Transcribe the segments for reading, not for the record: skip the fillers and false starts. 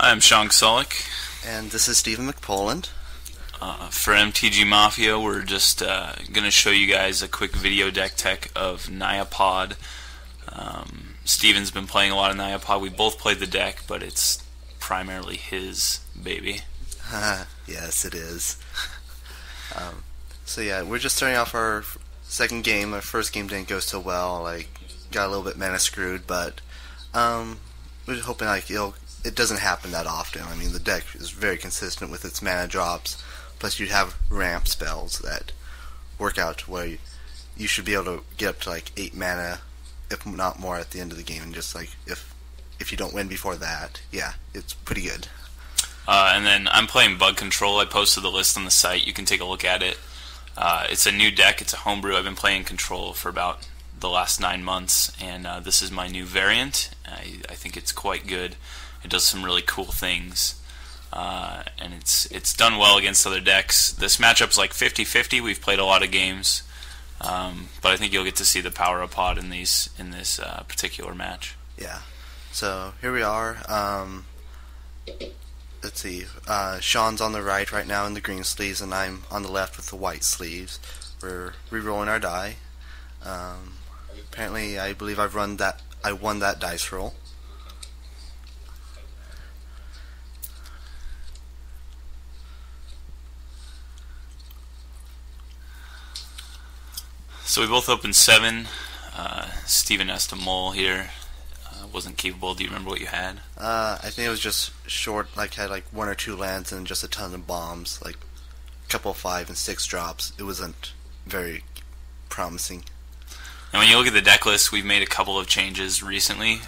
I'm Sean Solik. And this is Stephen McPoland. For MTG Mafia, we're just going to show you guys a quick video deck tech of Naya Pod. Steven's been playing a lot of Naya Pod. We both played the deck, but it's primarily his baby. Yes, it is. So yeah, we're just starting off our second game. Our first game didn't go so well. Got a little bit mana screwed, but we're hoping it doesn't happen that often. I mean, the deck is very consistent with its mana drops. Plus, you have ramp spells that work out to where you should be able to get up to 8 mana, if not more, at the end of the game. And just if you don't win before that, yeah, it's pretty good. And then I'm playing Bug Control. I posted the list on the site. You can take a look at it. It's a new deck. It's a homebrew. I've been playing Control for about the last 9 months, and this is my new variant. I think it's quite good. It does some really cool things, and it's done well against other decks. This matchup's like 50-50. We've played a lot of games, but I think you'll get to see the power of Pod in this particular match. Yeah. So here we are. Let's see. Sean's on the right now in the green sleeves, and I'm on the left with the white sleeves. We're re-rolling our die. Apparently, I believe I won that dice roll. So we both opened 7. Steven has to mull here. Wasn't capable. Do you remember what you had? I think it was just short. Had 1 or 2 lands and just a ton of bombs. A couple of 5 and 6 drops. It wasn't very promising. And when you look at the deck list, we've made a couple of changes recently.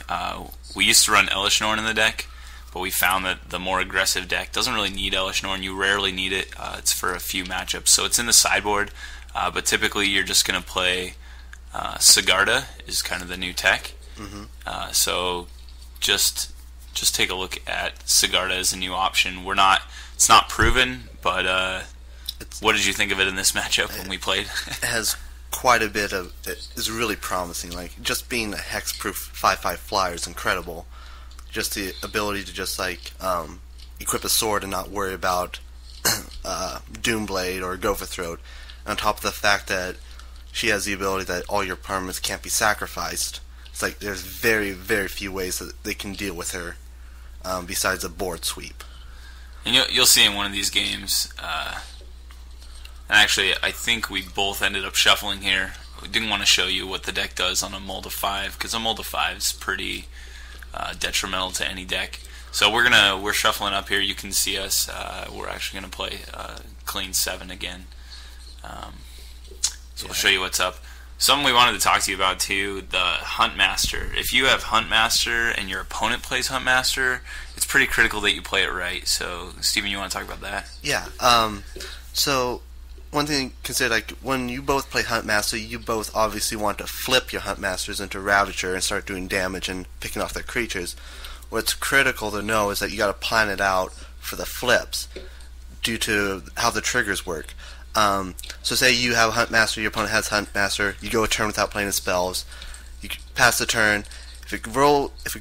We used to run Elishnorn in the deck, but we found that the more aggressive deck doesn't really need Elishnorn. You rarely need it. It's for a few matchups. So it's in the sideboard, but typically you're just going to play Sigarda is kind of the new tech. Mm-hmm. So just take a look at Sigarda as a new option. It's not proven, but what did you think of it in this matchup when we played? It has quite a bit of it. Is really promising. Just being a hexproof 5/5 flyer is incredible. Just the ability to just equip a sword and not worry about Doomblade or Gopher Throat. And on top of the fact that she has the ability that all your permanents can't be sacrificed. It's there's very, very few ways that they can deal with her besides a board sweep. And you'll see in one of these games. And actually, I think we both ended up shuffling here. We didn't want to show you what the deck does on a mull to 5 because a mull to 5 is pretty detrimental to any deck. So we're shuffling up here. You can see us. We're actually going to play clean 7 again. So we'll show you what's up. Something we wanted to talk to you about too, the Huntmaster. If you have Huntmaster and your opponent plays Huntmaster, it's pretty critical that you play it right. So, Steven, you want to talk about that? Yeah. So, one thing to consider, when you both play Huntmaster, you both obviously want to flip your Huntmasters into Ravager and start doing damage and picking off their creatures. What's critical to know is that you got to plan it out for the flips due to how the triggers work. So say you have Huntmaster, your opponent has Huntmaster, you go a turn without playing the spells, you pass the turn. If it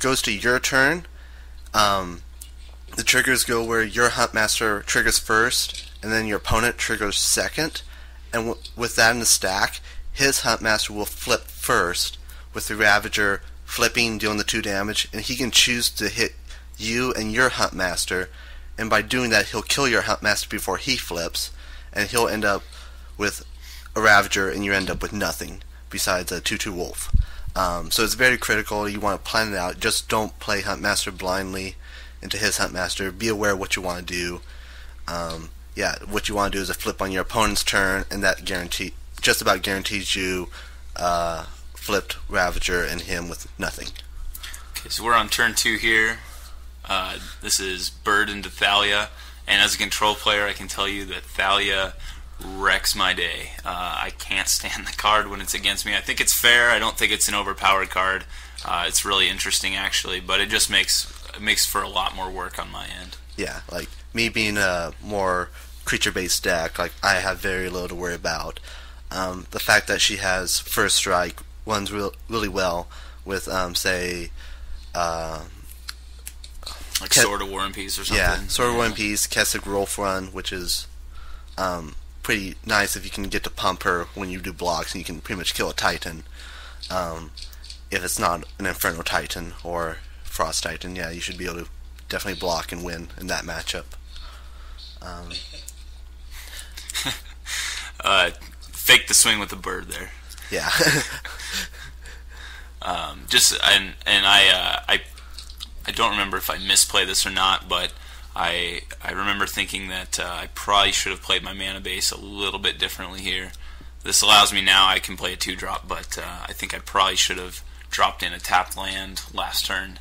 goes to your turn, the triggers go where your Huntmaster triggers first, and then your opponent triggers second, and with that in the stack, his Huntmaster will flip first, with the Ravager flipping, dealing the 2 damage, and he can choose to hit you and your Huntmaster, and by doing that, he'll kill your Huntmaster before he flips, and he'll end up with a Ravager, and you end up with nothing besides a 2/2 Wolf. So it's very critical. You want to plan it out. Just don't play Huntmaster blindly into his Huntmaster. Be aware of what you want to do. What you want to do is a flip on your opponent's turn, and that just about guarantees you flipped Ravager and him with nothing. Okay, so we're on turn 2 here. This is Bird into Thalia. And as a control player, I can tell you that Thalia wrecks my day. I can't stand the card when it's against me. I think it's fair. I don't think it's an overpowered card. It's really interesting, actually, but it just makes for a lot more work on my end. Yeah, me being a more creature-based deck, I have very little to worry about. The fact that she has First Strike runs really well with, say, Like Sword of War and Peace or something. Yeah, Sword of War and Peace, Kessig Rolf Run, which is pretty nice if you can get to pump her when you do blocks, and you can pretty much kill a Titan. If it's not an Inferno Titan or Frost Titan, yeah, you should be able to definitely block and win in that matchup. Fake the swing with the bird there. Yeah. I don't remember if I misplayed this or not, but I remember thinking that I probably should have played my mana base a little bit differently here. This allows me now, I can play a 2-drop, but I think I probably should have dropped in a tapped land last turn,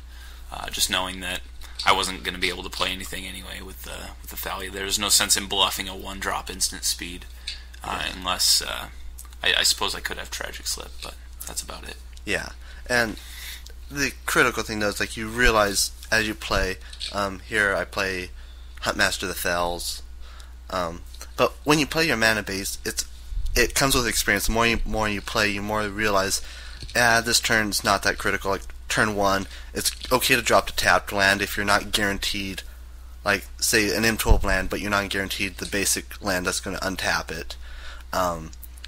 just knowing that I wasn't going to be able to play anything anyway with the Thalia. There's no sense in bluffing a 1-drop instant speed, unless I suppose I could have Tragic Slip, but that's about it. Yeah, and the critical thing though is like you realize as you play. Here I play Huntmaster of the Fells, but when you play your mana base, it comes with experience. The more you play, you more realize, this turn's not that critical. Like turn 1, it's okay to drop to tapped land if you're not guaranteed, like say an M12 land, but you're not guaranteed the basic land that's going to untap it.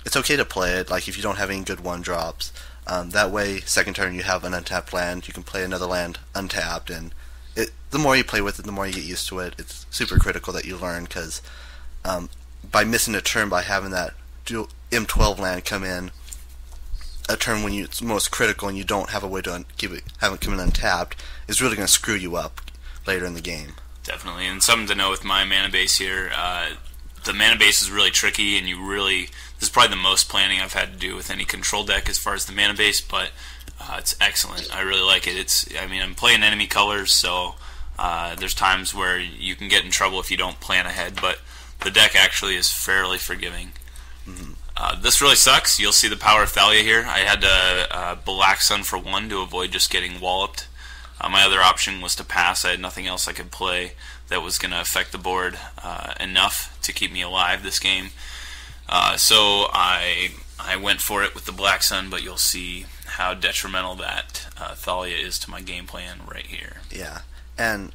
It's okay to play it, like if you don't have any good 1-drops. That way, second turn you have an untapped land, you can play another land untapped, and the more you play with it, the more you get used to it. It's super critical that you learn, because by missing a turn, by having that dual M12 land come in, a turn when it's most critical and you don't have a way to have it come in untapped, is really going to screw you up later in the game. Definitely, and something to know with my mana base here, the mana base is really tricky, and this is probably the most planning I've had to do with any control deck as far as the mana base, but it's excellent. I really like it. I'm playing enemy colors, so there's times where you can get in trouble if you don't plan ahead, but the deck actually is fairly forgiving. Mm-hmm. This really sucks. You'll see the power of Thalia here. I had to Black Sun for 1 to avoid just getting walloped. My other option was to pass. I had nothing else I could play that was going to affect the board enough to keep me alive this game. So I went for it with the Black Sun, but you'll see how detrimental that Thalia is to my game plan right here. Yeah, and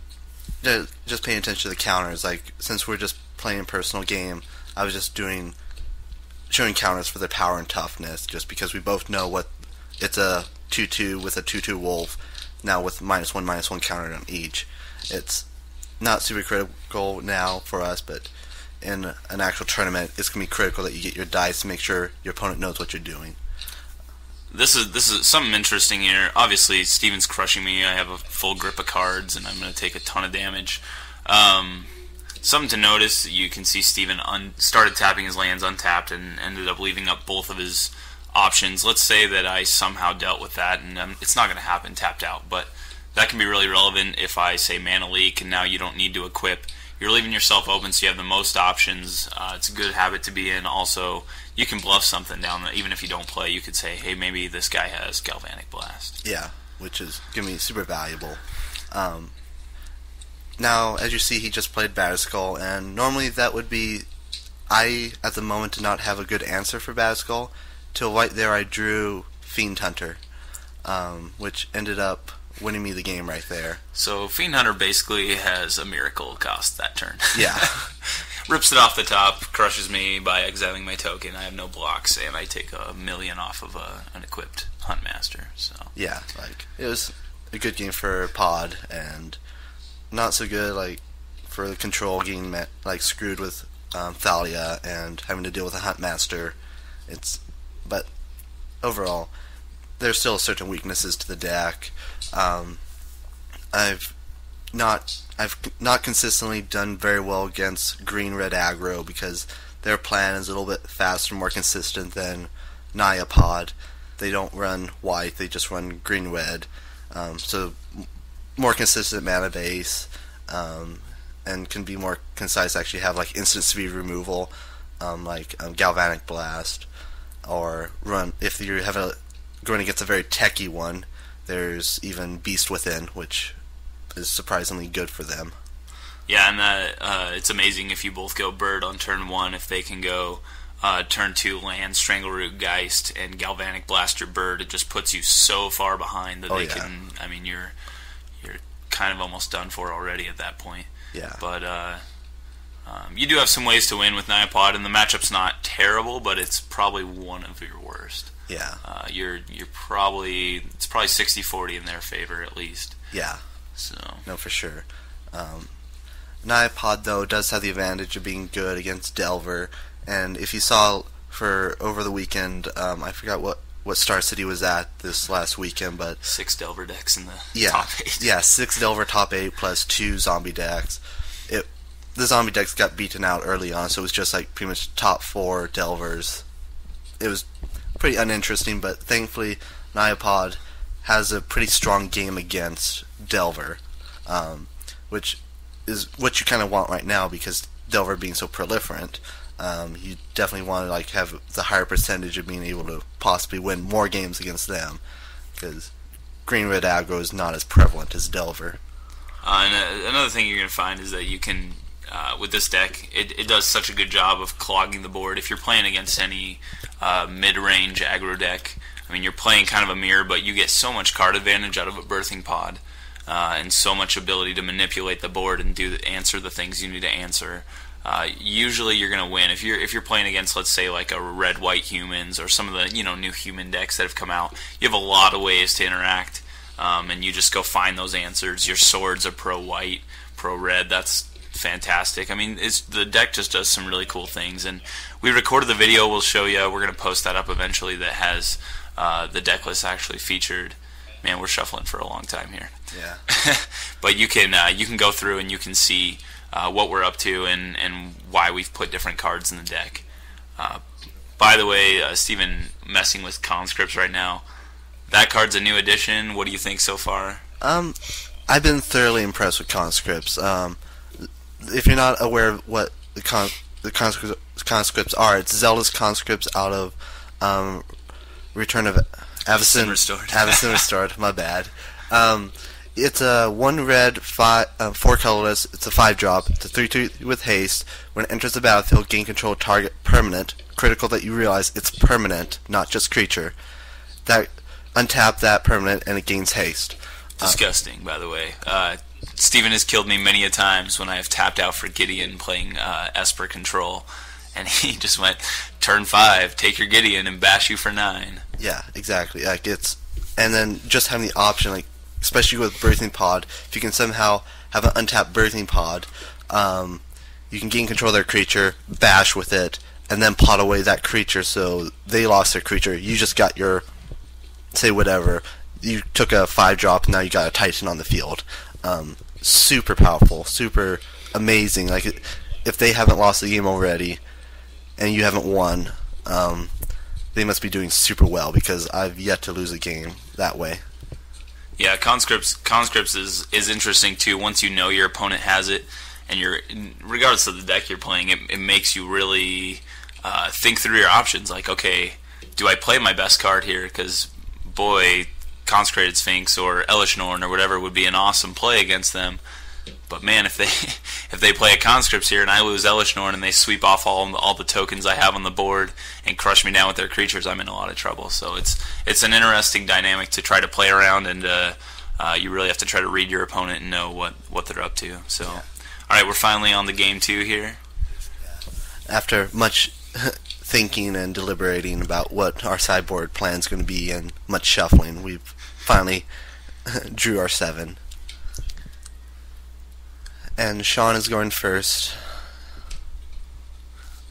just paying attention to the counters. Like, since we're just playing a personal game, I was just showing counters for their power and toughness, just because we both know what it's a 2/2 with a 2/2 wolf. Now with -1/-1 counter on each, it's not super critical now for us, but in an actual tournament, it's going to be critical that you get your dice to make sure your opponent knows what you're doing. This is something interesting here. Obviously, Steven's crushing me. I have a full grip of cards, and I'm going to take a ton of damage. Something to notice, you can see Steven started tapping his lands untapped and ended up leaving up both of his options. Let's say that I somehow dealt with that, and it's not going to happen tapped out, but that can be really relevant if I say mana leak, and now you don't need to equip. You're leaving yourself open, so you have the most options. It's a good habit to be in. Also, you can bluff something down. Even if you don't play, you could say, hey, maybe this guy has Galvanic Blast. Yeah, which is going to be super valuable. Now, as you see, he just played Batterskull, and normally that would be... I, at the moment, did not have a good answer for Batterskull. Till right there I drew Fiend Hunter, which ended up winning me the game right there. So Fiend Hunter basically has a miracle cost that turn. Yeah. Rips it off the top, crushes me by exiling my token. I have no blocks, and I take 1,000,000 off of an equipped Huntmaster. So yeah, like it was a good game for Pod, and not so good for the control, getting screwed with Thalia and having to deal with a Huntmaster. But overall, there's still certain weaknesses to the deck. I've not consistently done very well against green-red aggro because their plan is a little bit faster, more consistent than Naya Pod. They don't run white; they just run green-red. So more consistent mana base, and can be more concise. Actually, have instant speed removal, Galvanic Blast, or run if you have going against a very techy one. There's even Beast Within, which is surprisingly good for them. Yeah, and it's amazing if you both go Bird on turn 1, if they can go turn 2 Land, Strangleroot, Geist, and Galvanic Blast your Bird. It just puts you so far behind that they can... I mean, you're kind of almost done for already at that point. Yeah. But you do have some ways to win with Naya Pod, and the matchup's not terrible, but it's probably one of your worst. Yeah. You're probably, it's probably 60-40 in their favor at least. Yeah. So. No, for sure. Naya Pod, though, does have the advantage of being good against Delver, and if you saw for over the weekend, I forgot what Star City was at this last weekend, but 6 Delver decks in the top 8. Yeah, 6 Delver top 8 plus 2 zombie decks. The zombie decks got beaten out early on, so it was just like pretty much top 4 Delvers. It was pretty uninteresting, but thankfully Naya Pod has a pretty strong game against Delver, which is what you kind of want right now because Delver being so proliferant. You definitely want to like have the higher percentage of being able to possibly win more games against them, because green-red aggro is not as prevalent as Delver. And another thing you're going to find is that you can, with this deck, it does such a good job of clogging the board. If you're playing against any mid-range aggro deck, I mean, you're playing kind of a mirror, but you get so much card advantage out of a birthing pod, and so much ability to manipulate the board and answer the things you need to answer. Usually you're going to win if you're playing against, let's say, like a red-white humans or some of the new human decks that have come out. You have a lot of ways to interact, and you just go find those answers. Your swords are pro-white, pro-red. That's fantastic. I mean, the deck just does some really cool things, and we recorded the video. We'll show you. We're going to post that up eventually. That has the deck list actually featured. Man, we're shuffling for a long time here. Yeah. But you can go through and you can see what we're up to and why we've put different cards in the deck. By the way, Steven messing with conscripts right now. That card's a new addition. What do you think so far? I've been thoroughly impressed with conscripts. If you're not aware of what the conscripts are, it's Zealous Conscripts out of Return of Avacyn Restored. Avacyn Restored. My bad. It's a 1 red, 4 colorless. It's a 5-drop. It's a 3/2 with haste. When it enters the battlefield, gain control target permanent. Critical that you realize it's permanent, not just creature. That untap that permanent and it gains haste. Disgusting, by the way. Steven has killed me many a times when I have tapped out for Gideon playing Esper Control, and he just went, turn 5, take your Gideon and bash you for 9. Yeah, exactly. Like and then just having the option, like especially with Birthing Pod, if you can somehow have an untapped Birthing Pod, you can gain control of their creature, bash with it, and then pot away that creature so they lost their creature. You just got your, say whatever, you took a 5-drop, now you got a Titan on the field. Super powerful, super amazing. Like, if they haven't lost the game already, and you haven't won, they must be doing super well, because I've yet to lose a game that way. Yeah, conscripts is interesting too. Once you know your opponent has it, and regardless of the deck you're playing, it makes you really think through your options. Like, okay, do I play my best card here? Because boy, Consecrated Sphinx or Elish Norn or whatever would be an awesome play against them. But man, if they play a Conscripts here and I lose Elish Norn and they sweep off all the tokens I have on the board and crush me down with their creatures, I'm in a lot of trouble. So it's an interesting dynamic to try to play around, and you really have to try to read your opponent and know what they're up to. So, yeah. All right, we're finally on the game 2 here. After much thinking and deliberating about what our sideboard plan is going to be and much shuffling, we've finally drew our 7. And Sean is going first.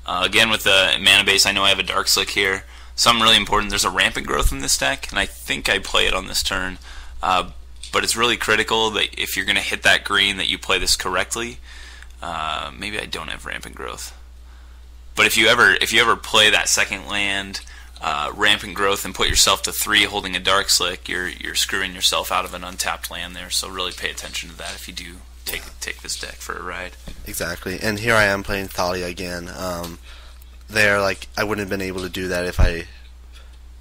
Again, with the mana base, I know I have a Dark Slick here. Something really important, there's a Rampant Growth in this deck, and I think I play it on this turn. But it's really critical that if you're going to hit that green, that you play this correctly. Maybe I don't have Rampant Growth. But if you ever play that second land, Rampant Growth, and put yourself to 3 holding a Dark Slick, you're screwing yourself out of an untapped land there. So really pay attention to that if you do take this deck for a ride. Exactly. And here I am playing Thalia again. Like, I wouldn't have been able to do that if I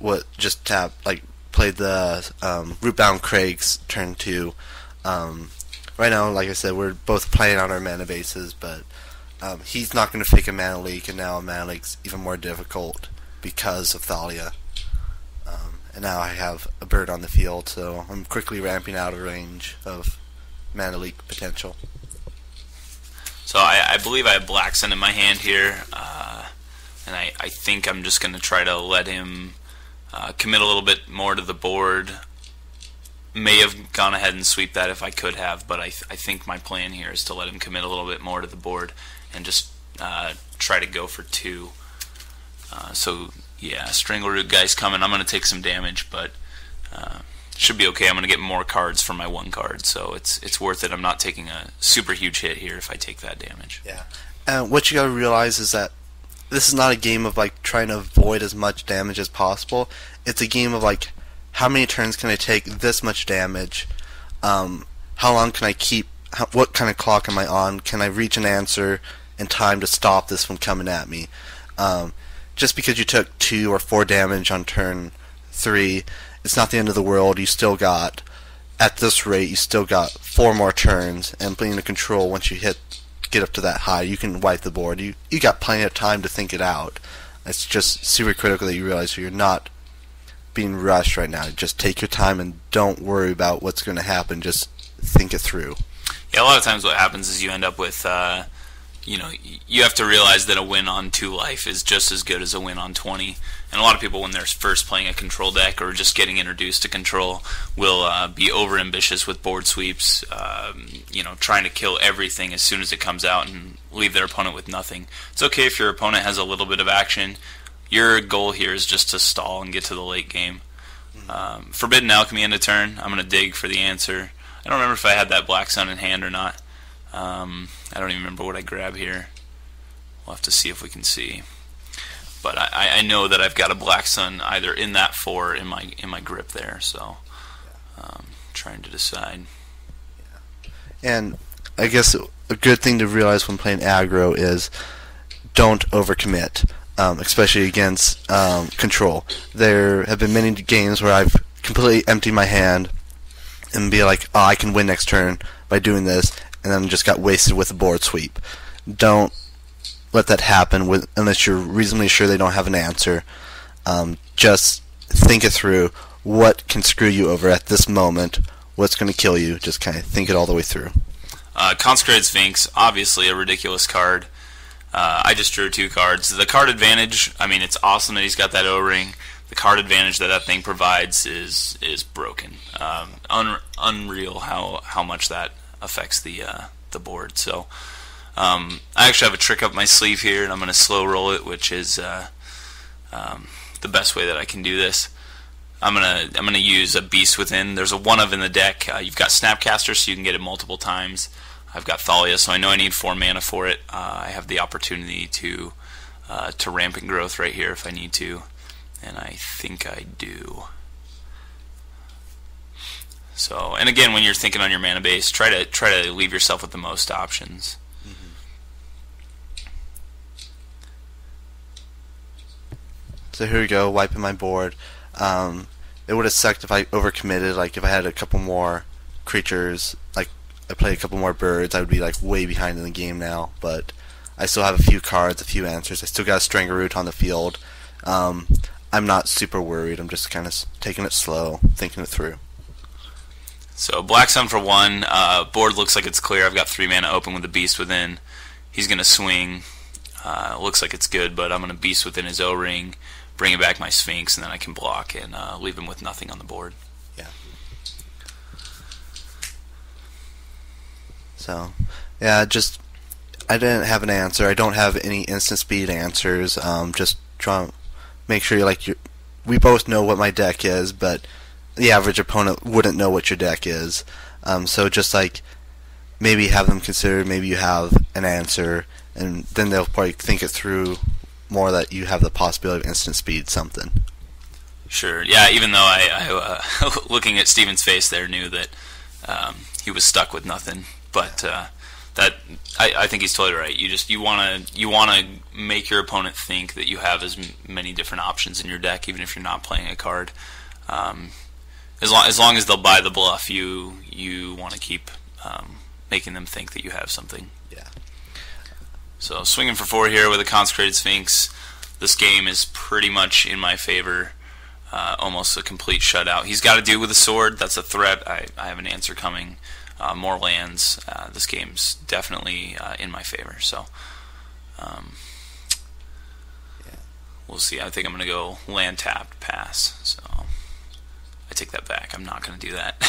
would just played the Rootbound Craig's turn 2. Right now, like I said, we're both playing on our mana bases, but he's not going to fake a mana leak, and now a mana leak's even more difficult because of Thalia. And now I have a bird on the field, so I'm quickly ramping out of range of mana leak potential. So I believe I have Black Sun in my hand here, and I think I'm just going to try to let him commit a little bit more to the board. May have gone ahead and sweep that if I could have, but I think my plan here is to let him commit a little bit more to the board and just try to go for 2. So yeah, Strangleroot guy's coming. I'm going to take some damage, but should be okay. I'm going to get more cards for my 1 card, so it's worth it. I'm not taking a super huge hit here if I take that damage. Yeah. And what you got to realize is that this is not a game of like trying to avoid as much damage as possible. It's a game of like, how many turns can I take this much damage? How long can I keep? What kind of clock am I on? Can I reach an answer in time to stop this from coming at me? Just because you took 2 or 4 damage on turn 3, it's not the end of the world. You still got, at this rate, you still got 4 more turns, and playing the control, once you get up to that high, you can wipe the board. You got plenty of time to think it out. It's just super critical that you realize you're not being rushed right now. Just take your time and don't worry about what's going to happen. Just think it through. Yeah, a lot of times what happens is you end up with, you have to realize that a win on 2 life is just as good as a win on 20. And a lot of people, when they're first playing a control deck or just getting introduced to control, will be over ambitious with board sweeps, trying to kill everything as soon as it comes out and leave their opponent with nothing. It's okay if your opponent has a little bit of action. Your goal here is just to stall and get to the late game. Forbidden Alchemy end of turn. I'm going to dig for the answer. I don't remember if I had that Black Sun in hand or not. I don't even remember what I grab here. We'll have to see if we can see. But I know that I've got a Black Sun either in that 4 in my grip there. So trying to decide. And I guess a good thing to realize when playing aggro is don't overcommit. Especially against control. There have been many games where I've completely emptied my hand and be like, oh, I can win next turn by doing this, and then just got wasted with a board sweep. Don't let that happen unless you're reasonably sure they don't have an answer. Just think it through. What can screw you over at this moment? What's going to kill you? Just kind of think it all the way through. Consecrated Sphinx, obviously a ridiculous card. I just drew 2 cards. The card advantage, I mean, it's awesome that he's got that O-ring. The card advantage that thing provides is broken. Unreal how much that affects the board. So I actually have a trick up my sleeve here, and I'm going to slow roll it, which is the best way that I can do this. I'm gonna use a Beast Within. There's a 1 of in the deck. You've got Snapcaster, so you can get it multiple times. I've got Thalia, so I know I need 4 mana for it. I have the opportunity to Rampant Growth right here if I need to, and I think I do. So, and again, when you're thinking on your mana base, try to leave yourself with the most options. So here we go, wiping my board. It would have sucked if I overcommitted. Like if I had a couple more creatures, like I played a couple more birds, I would be like way behind in the game now. But I still have a few cards, a few answers. I still got a Strangleroot on the field. I'm not super worried. I'm just kind of taking it slow, thinking it through. So Black Sun for 1. Board looks like it's clear. I've got 3 mana open with the Beast Within. He's going to swing. Looks like it's good, but I'm going to Beast Within his O-Ring, bring back my Sphinx, and then I can block and leave him with nothing on the board. Yeah. So, yeah, just I didn't have an answer. I don't have any instant speed answers. Just try to make sure we both know what my deck is, but the average opponent wouldn't know what your deck is. So just like maybe have them consider maybe you have an answer, and then they'll probably think it through more that you have the possibility of instant speed something. Sure. Yeah. Even though I looking at Steven's face there, knew that he was stuck with nothing. But that I think he's totally right. You wanna make your opponent think that you have as many different options in your deck, even if you're not playing a card. As long as they'll buy the bluff, you want to keep making them think that you have something. Yeah. So swinging for 4 here with a Consecrated Sphinx. This game is pretty much in my favor. almost a complete shutout. He's got to deal with a sword. That's a threat. I have an answer coming. More lands. This game's definitely in my favor. So we'll see. I think I'm going to go land tapped, pass. So I take that back. I'm not going to do that.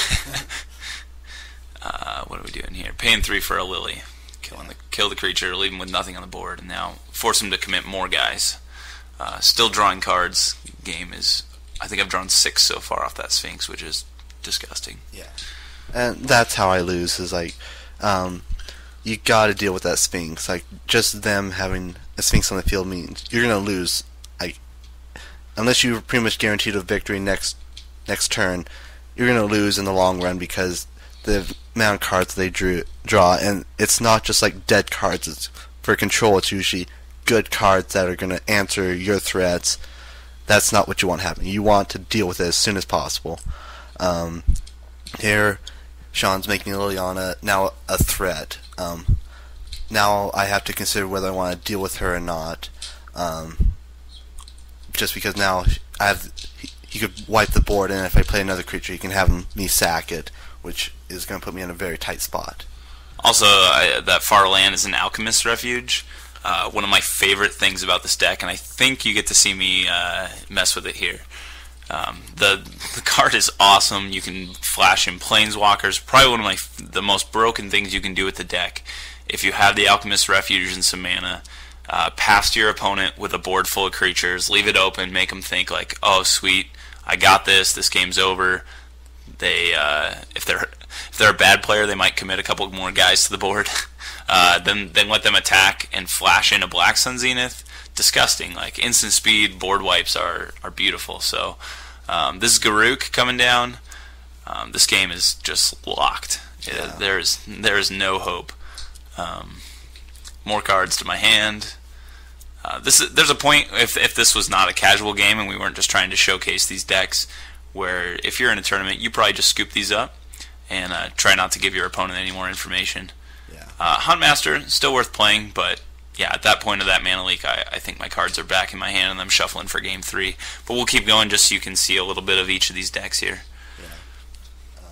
What are we doing here? Paying 3 for a Lily. Kill the creature, leave him with nothing on the board, and now force him to commit more guys. Still drawing cards. Game is... I think I've drawn 6 so far off that Sphinx, which is disgusting. Yeah. And that's how I lose, is like, you gotta deal with that Sphinx. Like, just them having a Sphinx on the field means you're gonna lose. Like, unless you're pretty much guaranteed a victory next turn, you're gonna lose in the long run because the amount of cards they draw, and it's not just like dead cards. It's, for control, it's usually good cards that are gonna answer your threats. That's not what you want to happen. You want to deal with it as soon as possible. Here, Sean's making Liliana now a threat. Now I have to consider whether I want to deal with her or not. Just because now he could wipe the board, and if I play another creature, he can have me sack it, which is going to put me in a very tight spot. Also, that far land is an Alchemist's Refuge. One of my favorite things about this deck, and I think you get to see me mess with it here. The card is awesome. You can flash in Planeswalkers. Probably one of the most broken things you can do with the deck. If you have the Alchemist's Refuge and some mana, pass to your opponent with a board full of creatures, leave it open, make them think like, oh sweet, I got this. This game's over. They if they're a bad player, they might commit a couple more guys to the board. Then let them attack and flash in a Black Sun Zenith. Disgusting. Like, instant speed board wipes are beautiful. So this is Garruk coming down. This game is just locked. Yeah. There is no hope. More cards to my hand. There's a point if this was not a casual game and we weren't just trying to showcase these decks, where if you're in a tournament, you probably just scoop these up and try not to give your opponent any more information. Yeah. Huntmaster, still worth playing, but yeah, at that point of that mana leak, I think my cards are back in my hand and I'm shuffling for game 3. But we'll keep going just so you can see a little bit of each of these decks here. Yeah.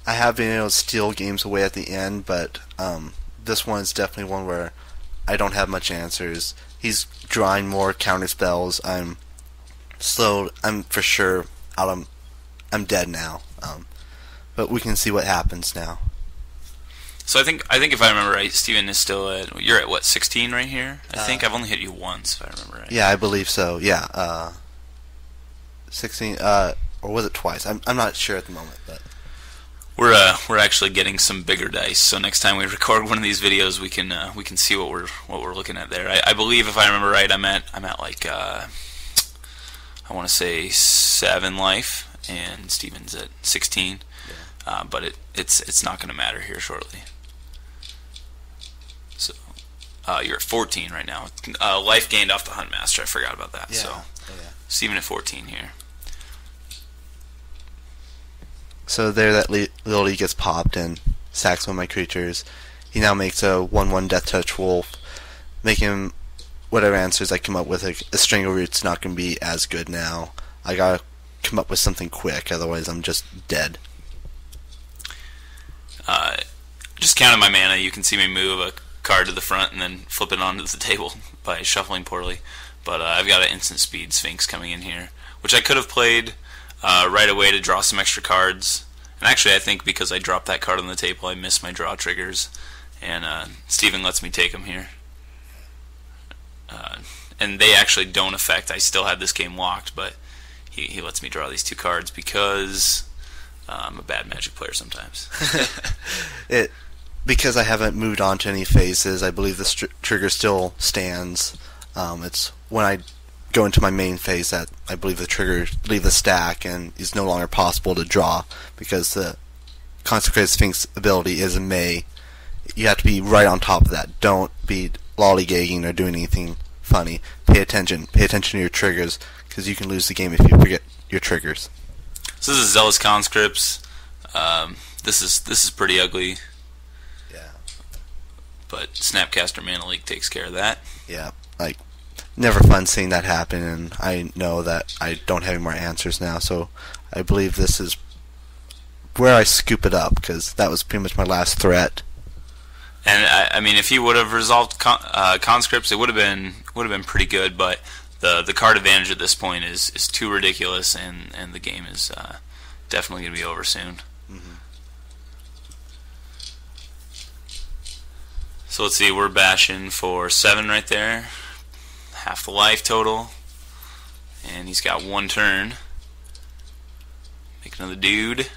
I have been able to steal games away at the end, but this one's definitely one where I don't have much answers. He's drawing more counter spells. I'm for sure out. I'm dead now. But we can see what happens now. So I think if I remember right, Steven is still you're at what, 16 right here? I think I've only hit you once, if I remember right. Yeah, I believe so. Yeah, 16. Or was it twice? I'm not sure at the moment, but we're actually getting some bigger dice. So next time we record one of these videos, we can see what we're looking at there. I believe if I remember right, I'm at like I want to say 7 life, and Steven's at 16. Yeah. But it's not going to matter here shortly. So you're at 14 right now. Life gained off the Huntmaster. I forgot about that. Yeah. So Steven at 14 here. So there, that Lily gets popped and sacks one of my creatures. He now makes a 1/1 Death Touch Wolf, making him whatever answers I come up with. A Strangle Root's not going to be as good now. I gotta come up with something quick, otherwise I'm just dead. Just counting my mana, you can see me move a card to the front and then flip it onto the table by shuffling poorly. But I've got an instant speed Sphinx coming in here, which I could have played right away to draw some extra cards. And actually, I think because I dropped that card on the table, I missed my draw triggers. And Steven lets me take them here. And they actually don't affect. I still have this game locked, but he lets me draw these 2 cards because I'm a bad Magic player sometimes. Because I haven't moved on to any phases, I believe the trigger still stands. It's when I go into my main phase that I believe the trigger leave the stack and is no longer possible to draw, because the Consecrated Sphinx ability is in May. You have to be right on top of that. Don't be lollygagging or doing anything funny. Pay attention to your triggers, because you can lose the game if you forget your triggers. So this is Zealous Conscripts. This is pretty ugly. Yeah. But Snapcaster Mana Leak takes care of that. Yeah, like never fun seeing that happen, and I know that I don't have any more answers now, so I believe this is where I scoop it up, because that was pretty much my last threat. And I mean, if he would have resolved conscripts, it would have been pretty good. But the card advantage at this point is too ridiculous, and the game is definitely going to be over soon. Mm-hmm. So let's see, we're bashing for 7 right there, half the life total, and he's got 1 turn. Make another dude.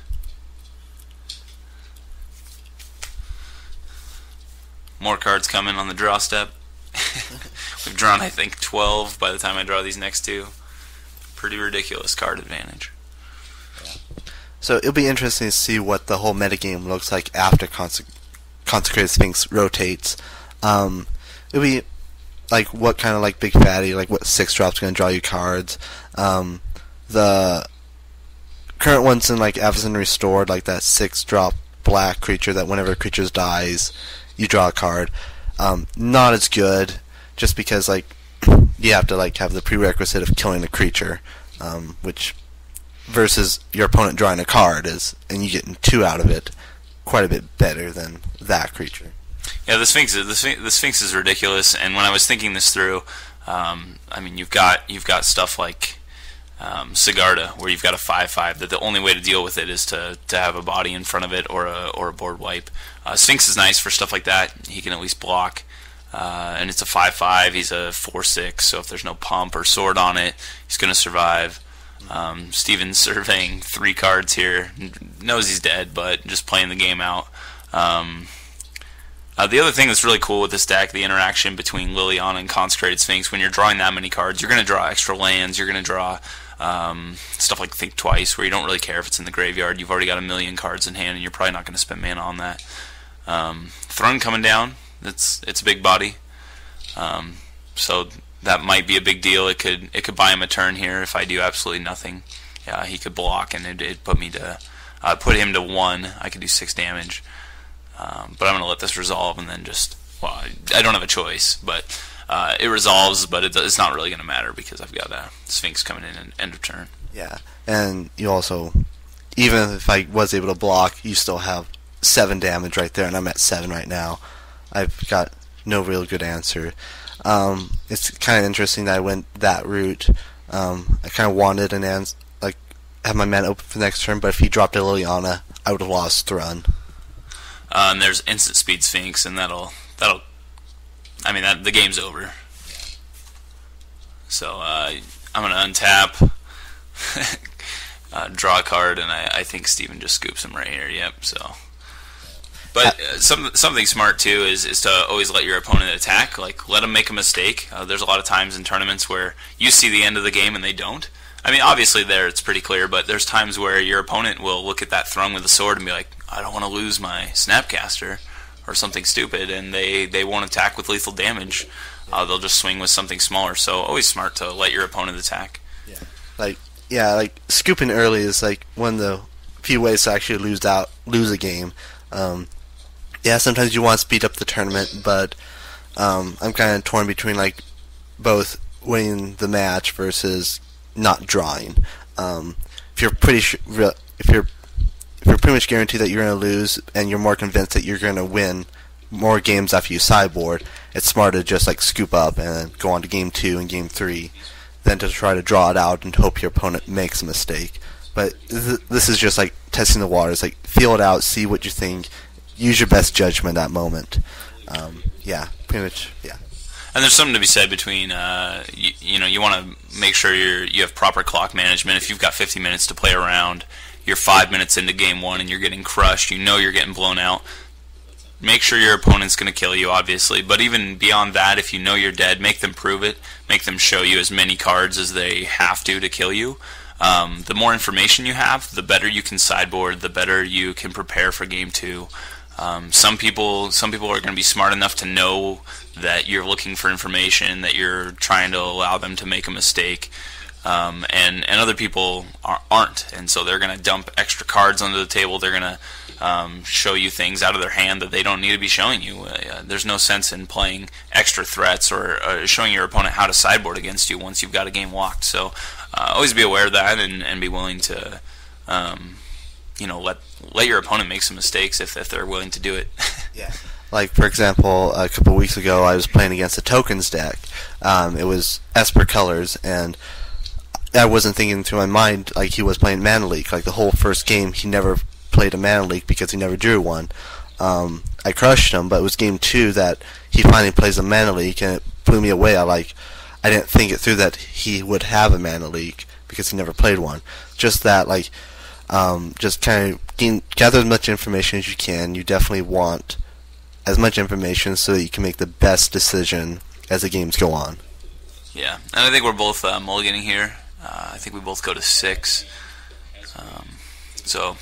More cards coming on the draw step. We've drawn, I think, 12 by the time I draw these next 2. Pretty ridiculous card advantage. Yeah. So it'll be interesting to see what the whole metagame looks like after Consecrated Sphinx rotates. It'll be like what kind of like big fatty, like what 6 drops going to draw you cards. The current ones in like Avacyn Restored, like that 6 drop black creature that whenever a creature dies, you draw a card. Not as good, just because like you have to like have the prerequisite of killing a creature, which versus your opponent drawing a card is, and you getting 2 out of it, quite a bit better than that creature. Yeah, the Sphinx is ridiculous. And when I was thinking this through, I mean, you've got stuff like Sigarda, where you've got a 5/5 that the only way to deal with it is to have a body in front of it or a board wipe. Sphinx is nice for stuff like that. He can at least block, and it's a 5/5. He's a 4/6, so if there's no pump or sword on it, he's going to survive. Steven's surveying 3 cards here, knows he's dead, but just playing the game out. The other thing that's really cool with this deck, the interaction between Liliana and Consecrated Sphinx, when you're drawing that many cards, you're going to draw extra lands, you're going to draw stuff like Think Twice, where you don't really care if it's in the graveyard. You've already got 1,000,000 cards in hand, and you're probably not going to spend mana on that. Thrun coming down, it's a big body, so that might be a big deal. It could buy him a turn here if I do absolutely nothing. Yeah, he could block, and it'd put him to 1. I could do 6 damage. But I'm going to let this resolve, and then I don't have a choice, but it resolves, but it's not really going to matter because I've got a Sphinx coming in end of turn. Yeah, and you also, even if I was able to block, you still have 7 damage right there, and I'm at 7 right now. I've got no real good answer. It's kind of interesting that I went that route. I kind of wanted an answer, like have my mana open for the next turn, but if he dropped a Liliana, I would have lost Thrun. And there's instant speed Sphinx, and that'll. I mean, the game's over. So I'm gonna untap, draw a card, and I think Steven just scoops him right here. Yep. So, but something smart too is to always let your opponent attack. Like, let them make a mistake. There's a lot of times in tournaments where you see the end of the game and they don't. I mean, obviously there it's pretty clear, but there's times where your opponent will look at that Thrun with a sword and be like, I don't want to lose my Snapcaster or something stupid, and they won't attack with lethal damage. They'll just swing with something smaller. So always smart to let your opponent attack. Yeah. Like scooping early is like one of the few ways to actually lose a game. Yeah, sometimes you want to speed up the tournament, but I'm kind of torn between like both winning the match versus not drawing. If you're pretty much guaranteed that you're going to lose, and you're more convinced that you're going to win more games after you sideboard, it's smarter to just like scoop up and go on to game 2 and game 3 than to try to draw it out and hope your opponent makes a mistake. But this is just like testing the waters. Like, feel it out, see what you think, use your best judgment at that moment. Yeah, pretty much. Yeah. And there's something to be said between, you want to make sure you have proper clock management. If you've got 50 minutes to play around, you're 5 minutes into game 1 and you're getting crushed, you're getting blown out, make sure your opponent's going to kill you, obviously. But even beyond that, if you know you're dead, make them prove it. Make them show you as many cards as they have to kill you. The more information you have, the better you can sideboard, the better you can prepare for game 2. Some people are going to be smart enough to know that you're looking for information, that you're trying to allow them to make a mistake, and other people aren't, and so they're going to dump extra cards onto the table. They're going to show you things out of their hand that they don't need to be showing you. There's no sense in playing extra threats or showing your opponent how to sideboard against you once you've got a game locked. So always be aware of that and be willing to let your opponent make some mistakes if they're willing to do it. Yeah. Like, for example, a couple weeks ago, I was playing against a tokens deck. It was Esper colors, and I wasn't thinking through my mind like he was playing Mana Leak. Like, the whole first game, he never played a Mana Leak because he never drew one. I crushed him, but it was game 2 that he finally plays a Mana Leak, and it blew me away. I didn't think it through that he would have a Mana Leak because he never played one. Just that, like, just kind of gather as much information as you can. You definitely want as much information so that you can make the best decision as the games go on. Yeah, and I think we're both mulliganing here. I think we both go to 6. So,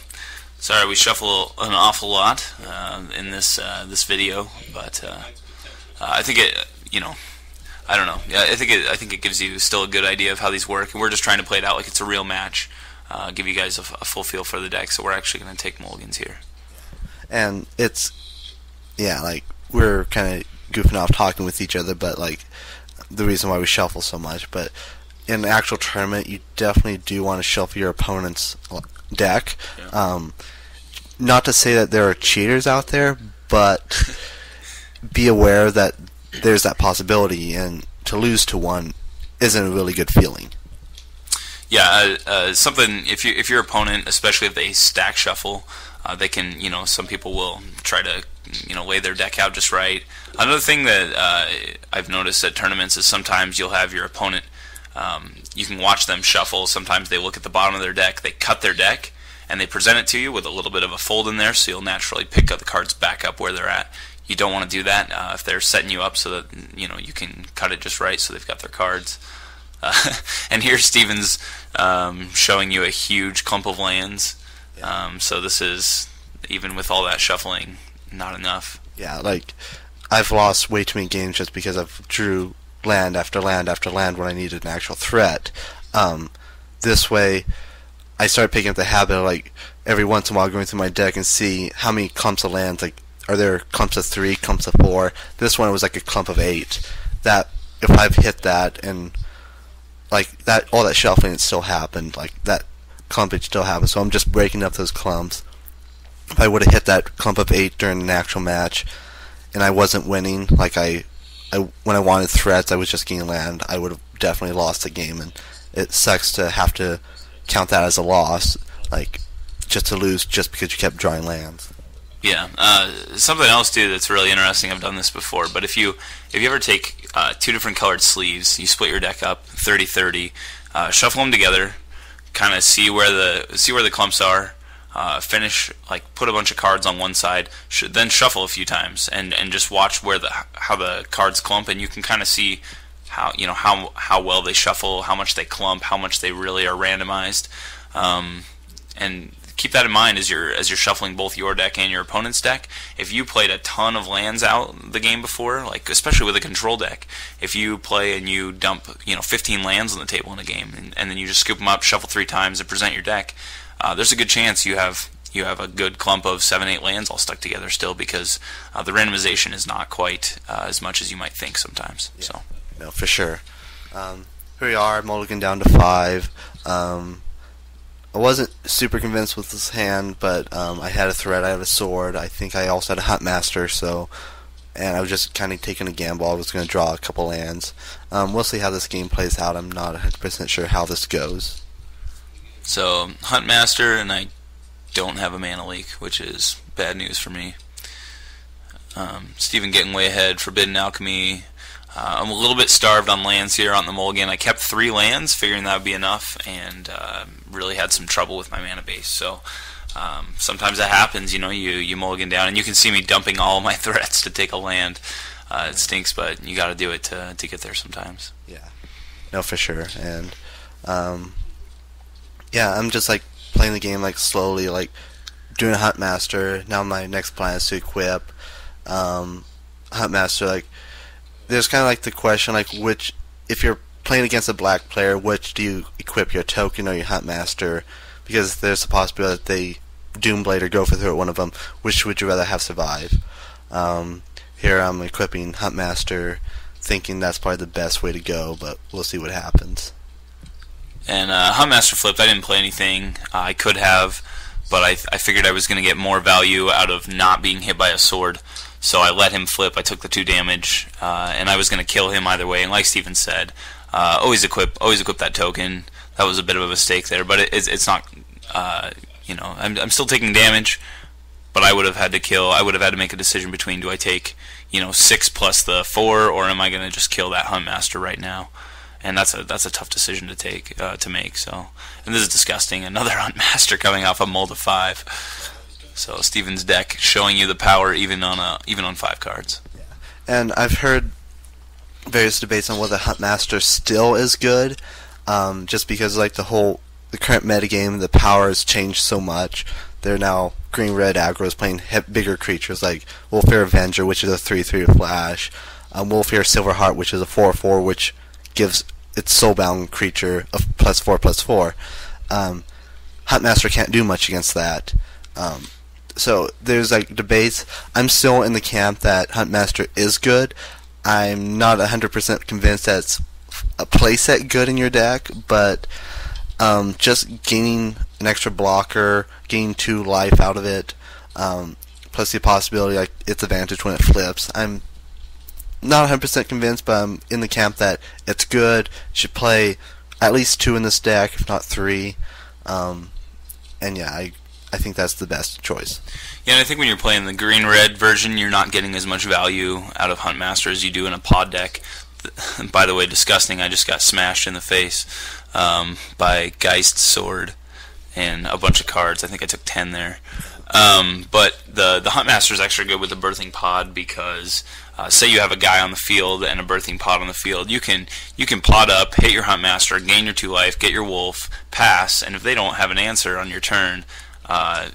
sorry we shuffle an awful lot in this video, but I think it, I don't know. Yeah, I think it gives you still a good idea of how these work, and we're just trying to play it out like it's a real match. Give you guys a full feel for the deck, so we're actually going to take mulligans here. And it's, yeah, like, we're kind of goofing off talking with each other, but, like, the reason why we shuffle so much. But in an actual tournament, you definitely do want to shuffle your opponent's deck. Yeah. Not to say that there are cheaters out there, but be aware that there's that possibility, and to lose to one isn't a really good feeling. Yeah, something, if your opponent, especially if they stack shuffle, they can, some people will try to, lay their deck out just right. Another thing that I've noticed at tournaments is sometimes you'll have your opponent, you can watch them shuffle. Sometimes they look at the bottom of their deck, they cut their deck, and they present it to you with a little bit of a fold in there, so you'll naturally pick up the cards back up where they're at. You don't want to do that if they're setting you up so that you can cut it just right so they've got their cards. And here Steven's showing you a huge clump of lands. So this is, even with all that shuffling, not enough. Yeah, like, I've lost way too many games just because I've drew land after land after land when I needed an actual threat. This way, I started picking up the habit of, like, every once in a while going through my deck and see how many clumps of lands, like, are there clumps of 3, clumps of 4? This one was like a clump of 8. That, if I've hit that, and, like, that, all that shuffling, it still happened, like, that clumpage still happened, so I'm just breaking up those clumps. If I would have hit that clump of 8 during an actual match, and I wasn't winning, like, when I wanted threats, I was just getting land, I would have definitely lost the game, and it sucks to have to count that as a loss, like, just to lose just because you kept drawing lands. Yeah, something else too that's really interesting. I've done this before, but if you ever take 2 different colored sleeves, you split your deck up 30-30, shuffle them together, kind of see where the clumps are, finish, like, put a bunch of cards on one side, then shuffle a few times, and just watch how the cards clump, and you can kind of see how well they shuffle, how much they clump, how much they really are randomized, and keep that in mind as you're shuffling both your deck and your opponent's deck. If you played a ton of lands out the game before, like, especially with a control deck, if you play and you dump 15 lands on the table in a game, and then you just scoop them up, shuffle 3 times, and present your deck, there's a good chance you have a good clump of 7-8 lands all stuck together still, because the randomization is not quite as much as you might think sometimes. Yeah. So, no, for sure. Here we are, mulligan down to 5. I wasn't super convinced with this hand, but I had a threat, I had a sword, I think I also had a Huntmaster, and I was just kind of taking a gamble. I was going to draw a couple lands. We'll see how this game plays out. I'm not 100% sure how this goes. So, Huntmaster, and I don't have a Mana Leak, which is bad news for me. Steven getting way ahead, Forbidden Alchemy. I'm a little bit starved on lands here on the mulligan. I kept 3 lands, figuring that would be enough, and really had some trouble with my mana base. So sometimes that happens, you mulligan down, and you can see me dumping all my threats to take a land. It stinks, but you got to do it to get there sometimes. Yeah, no, for sure. And yeah, I'm just, like, playing the game, like, slowly, like, doing a Huntmaster. Now my next plan is to equip Huntmaster. Like, there's kind of, like, the question, like, which, if you're playing against a black player, which do you equip, your token or your Huntmaster? Because there's a possibility that they Doomblade or go for through one of them. Which would you rather have survive? Here I'm equipping Huntmaster, thinking that's probably the best way to go, but we'll see what happens. And Huntmaster flipped. I didn't play anything. I could have, but I figured I was going to get more value out of not being hit by a sword. So I let him flip. I took the 2 damage, and I was going to kill him either way. And like Steven said, always equip that token. That was a bit of a mistake there, but it's not. I'm still taking damage, but I would have had to kill. I would have had to make a decision between, do I take 6 plus the 4, or am I going to just kill that Huntmaster right now? And that's a tough decision to make. So, and this is disgusting. Another Huntmaster coming off a mold of 5. So Steven's deck showing you the power even on 5 cards. Yeah. And I've heard various debates on whether Huntmaster still is good, just because the current metagame, the power has changed so much. They're now green-red aggros playing bigger creatures like Wolfare Avenger, which is a 3/3 flash, Wolfare Silverheart, which is a 4/4, which gives its soulbound creature a +4/+4. Huntmaster can't do much against that. So there's debates. I'm still in the camp that Huntmaster is good. I'm not 100% convinced that it's a playset good in your deck, but just gaining an extra blocker, gaining 2 life out of it, plus the possibility its advantage when it flips. I'm not 100% convinced, but I'm in the camp that it's good. You should play at least 2 in this deck, if not 3. And yeah, I think that's the best choice. Yeah, and I think when you're playing the green-red version, you're not getting as much value out of Huntmaster as you do in a pod deck. By the way, disgusting. I just got smashed in the face by Geist Sword and a bunch of cards. I think I took 10 there. But the Huntmaster is actually good with the Birthing Pod because say you have a guy on the field and a Birthing Pod on the field, you can pod up, hit your Huntmaster, gain your 2 life, get your Wolf, pass, and if they don't have an answer on your turn,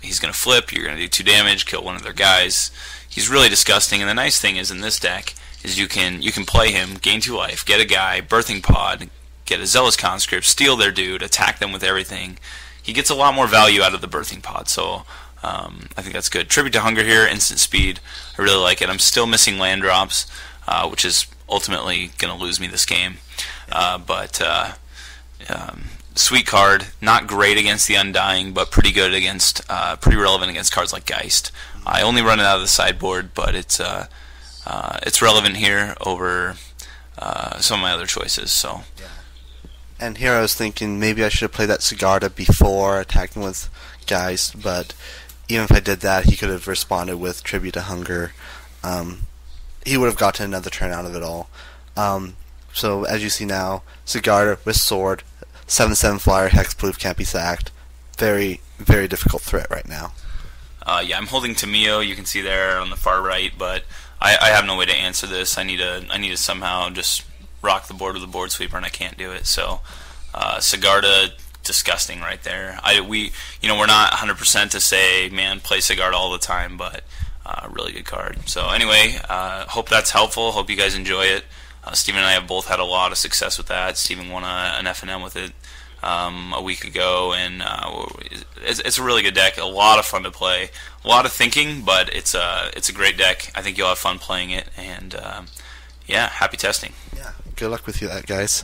he's going to flip, you're going to do 2 damage, kill one of their guys. He's really disgusting, and the nice thing is in this deck is you can play him, gain 2 life, get a guy, Birthing Pod, get a Zealous Conscript, steal their dude, attack them with everything. He gets a lot more value out of the Birthing Pod, so I think that's good. Tribute to Hunger here, instant speed. I really like it. I'm still missing land drops, which is ultimately going to lose me this game. But sweet card, not great against the Undying, but pretty good against, pretty relevant against cards like Geist. I only run it out of the sideboard, but it's relevant here over some of my other choices. So. Yeah. And here I was thinking maybe I should have played that Sigarda before attacking with Geist, but even if I did that, he could have responded with Tribute to Hunger. He would have gotten another turn out of it all. So as you see now, Sigarda with Sword, 7/7 flyer, hexproof, can't be sacked. Very, very difficult threat right now. Yeah, I'm holding Tamio. You can see there on the far right, but I have no way to answer this. I need to somehow just rock the board with a board sweeper, and I can't do it. So Sigarda, disgusting right there. We're not 100% to say, man, play Sigarda all the time, but really good card. So anyway, hope that's helpful. Hope you guys enjoy it. Steven and I have both had a lot of success with that. Steven won an FNM with it a week ago, and it's a really good deck. A lot of fun to play. A lot of thinking, but it's a great deck. I think you'll have fun playing it, and yeah, happy testing. Yeah, good luck with you, guys.